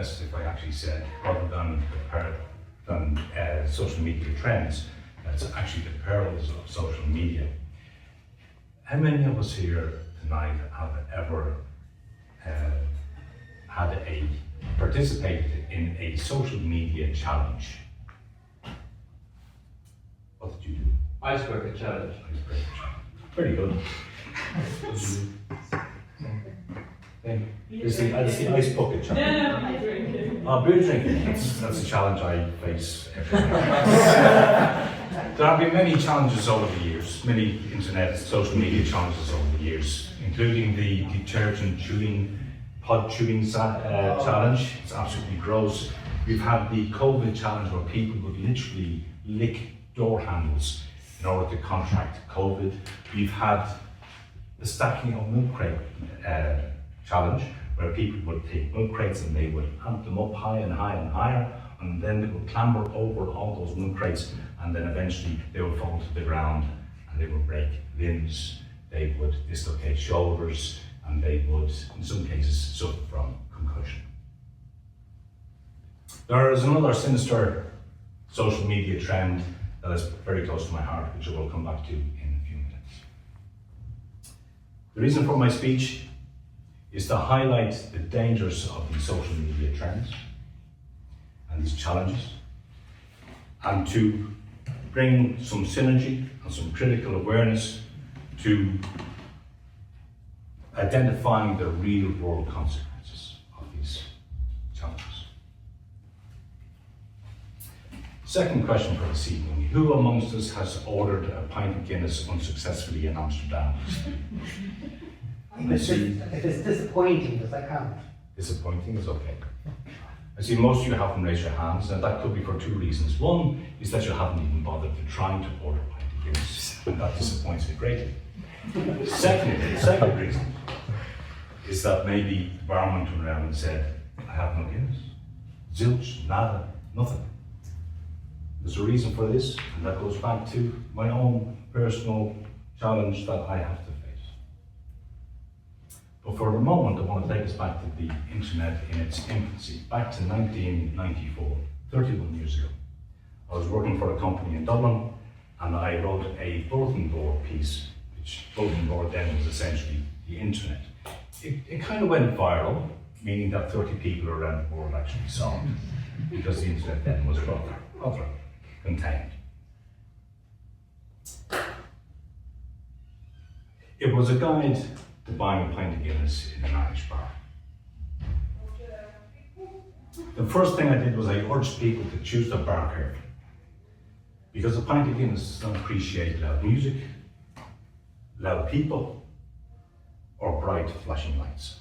best if I actually said, rather than social media trends, it's actually the perils of social media. How many of us here tonight have ever participated in a social media challenge? What did you do? Icebreaker challenge. Icebreaker challenge. Very good. What did you do? It's the ice bucket challenge. No, I'm drinking. Oh, beer drinking. That's a challenge I face every day. There have been many challenges over the years, many internet social media challenges over the years, including the detergent pod chewing challenge. It's absolutely gross. We've had the COVID challenge where people would literally lick door handles in order to contract COVID. We've had the stacking of milk crate challenge, where people would take milk crates and they would amp them up high and high and higher, and then they would clamber over all those milk crates, and then eventually they would fall to the ground and they would break limbs, they would dislocate shoulders, and they would, in some cases, suffer from concussion. There is another sinister social media trend that is very close to my heart, which I will come back to in a few minutes. The reason for my speech is to highlight the dangers of these social media trends and these challenges, and to bring some synergy and some critical awareness to identifying the real world consequences of these challenges. Second question for this evening: who amongst us has ordered a pint of Guinness unsuccessfully in Amsterdam? If it's disappointing, does that count? Disappointing is okay. I see most of you haven't raised your hands, and that could be for two reasons. One is that you haven't even bothered to trying to order a pint of Guinness, and that disappoints me greatly. Second reason is that maybe the barman turned around and said, I have no Guinness. Zilch, nada, nothing. There's a reason for this, and that goes back to my own personal challenge that I have to face. But for a moment, I want to take us back to the internet in its infancy, back to 1994, 31 years ago. I was working for a company in Dublin, and I wrote a bulletin board piece, which bulletin board then was essentially the internet. It kind of went viral, meaning that 30 people around the world actually saw it, because the internet then was rather contained. It was a guide to buying a pint of Guinness in an Irish bar. The first thing I did was I urged people to choose their bar carefully, because a pint of Guinness does not appreciate loud music, loud people, or bright flashing lights.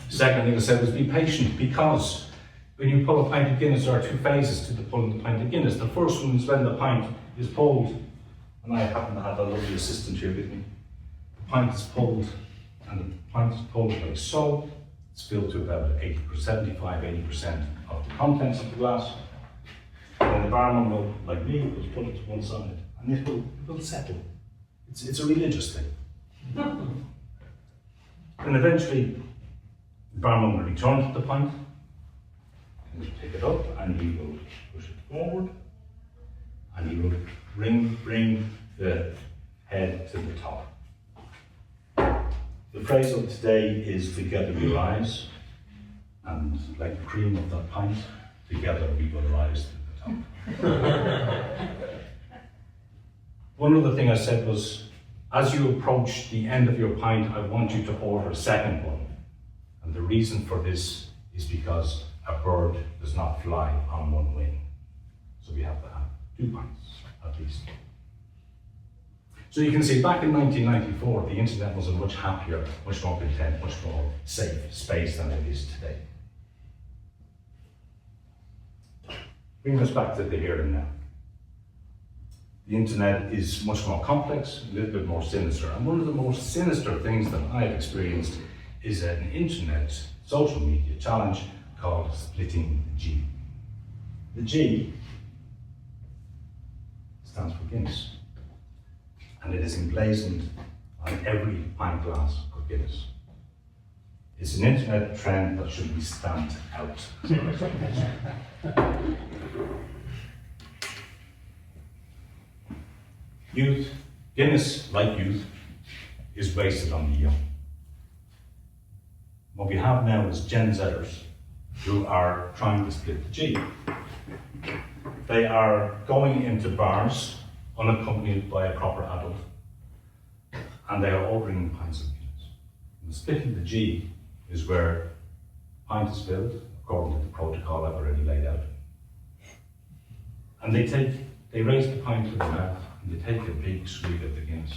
Second thing I said was be patient, because when you pull a pint of Guinness, there are two phases to the pulling the pint of Guinness. The first one is when the pint is pulled, and I happen to have a lovely assistant here with me. The pint is pulled, and the pint is pulled like so. It's filled to about 75-80% of the contents of the glass. And then the barman will, like me, will put it to one side, and it will settle. It's a religious thing. And eventually, the barman will return to the pint, and he'll pick it up, and he will push it forward, and he will bring the head to the top. The phrase of today is together we rise, and like the cream of that pint, together we will rise to the top. One other thing I said was, as you approach the end of your pint, I want you to order a second one. And the reason for this is because a bird does not fly on one wing. So we have to have 2 pints, at least. So you can see, back in 1994, the internet was a much happier, much more content, much more safe space than it is today. Bringing us back to the here and now. The internet is much more complex, a little bit more sinister. And one of the most sinister things that I've experienced is an internet social media challenge called splitting the G. The G stands for Guinness, and it is emblazoned on every pint glass of Guinness. It's an internet trend that should be stamped out. Youth, Guinness, like youth, is wasted on the young. What we have now is Gen Zers who are trying to split the G. They are going into bars unaccompanied by a proper adult, and they are ordering pints of Guinness. And splitting the G is where pint is filled according to the protocol I've already laid out. And they raise the pint to their mouth and they take a big swig of the Guinness.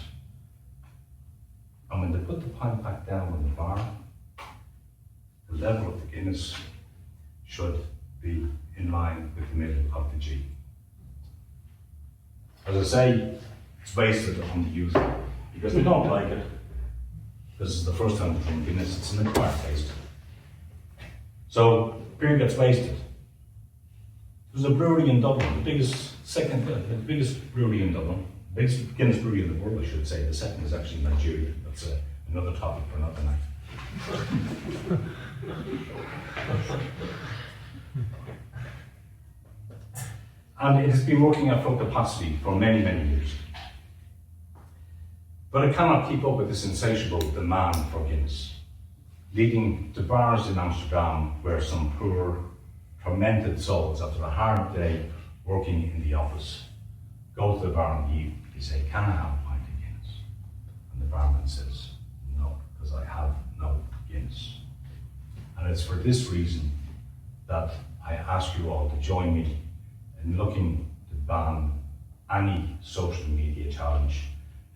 And when they put the pint back down in the bar, the level of the Guinness should be in line with the middle of the G. As I say, it's wasted on the youth because they don't like it. This is the first time they've drunk Guinness, it's an acquired taste. So beer gets wasted. There's a brewery in Dublin, the biggest brewery in Dublin, the biggest Guinness brewery in the world, I should say. The second is actually Nigeria. That's another topic for another night. And it has been working at full capacity for many, many years. But it cannot keep up with this insatiable demand for Guinness, leading to bars in Amsterdam where some poor, tormented souls after a hard day working in the office go to the bar in the evening. They say, "Can I have a pint of Guinness?" And the barman says, "No, because I have no Guinness." And it's for this reason that I ask you all to join me in looking to ban any social media challenge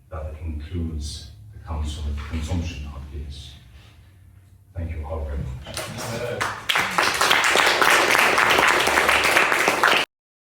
that includes the consumption of Guinness. Thank you all very much.